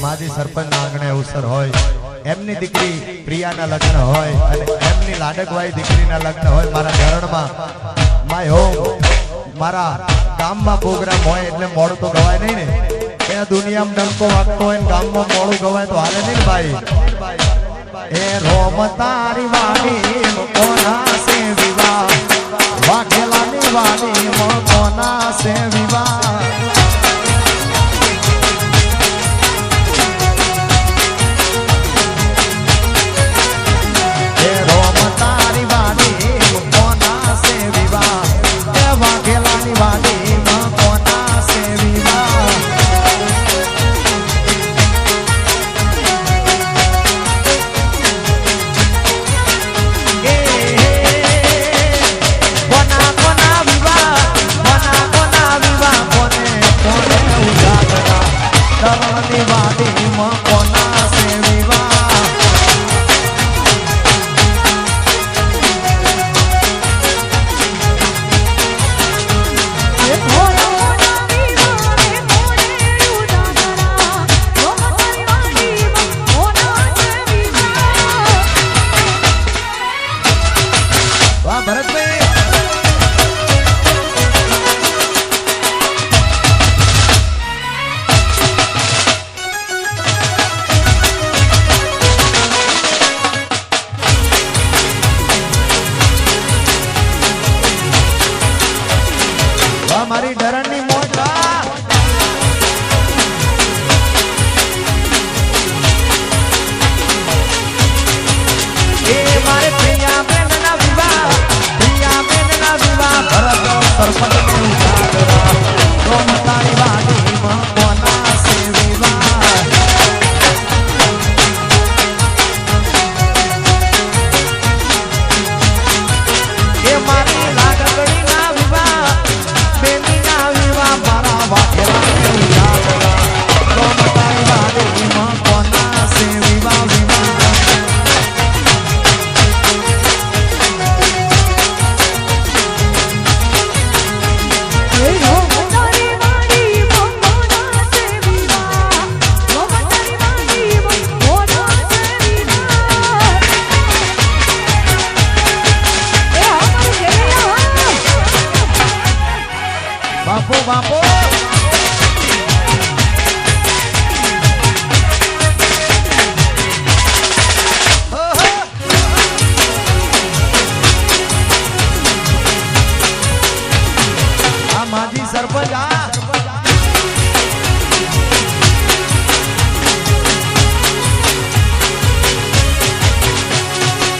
માજી સરપંચ આંગણે અવસર હોય, એમની દીકરી પ્રિયાના લગ્ન હોય અને એમની લાડકવાઈ દીકરીના લગ્ન હોય, મારા ધરણમાં માય હોમ મારા ગામમાં પ્રોગ્રામ હોય એટલે મોડું તો ગવાય નહીં ને. એ દુનિયામાં ડંકો વાગતો હોય ને ગામમાં મોડું ગવાય તો હાલે નહીં ભાઈ. એ રોમ તારી વાણી કોના સે વિવાહ, વાઘેલાની વાણી કોના સે વિવાહ. મારી ડરણની મોટા એ મારે પ્રિયા બેનના વિવાહ ભરત સરપંચને ઉજાગરા ગોમતાની વાડીમાં કોના સે વિવાહ એ મારી લાગણીના વિવાહ બેનીના વિવાહ મારા વાઘેલાને ઉજાગરા ગોમતાની વાડીમાં કોના સે વિવાહ બાપો બાપો આ માજી સરપંચ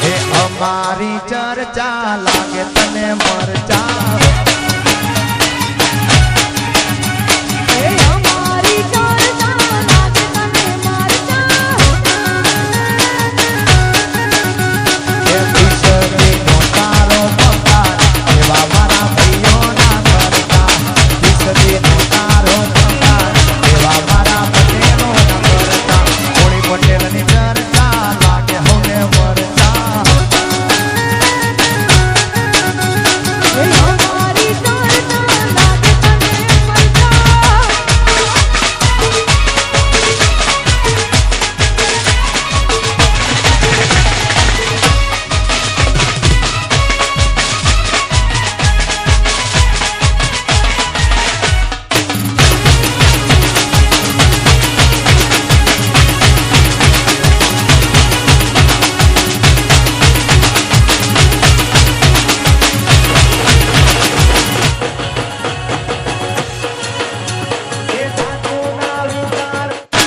એ અમારી ચર્ચા લાગે તને મરચા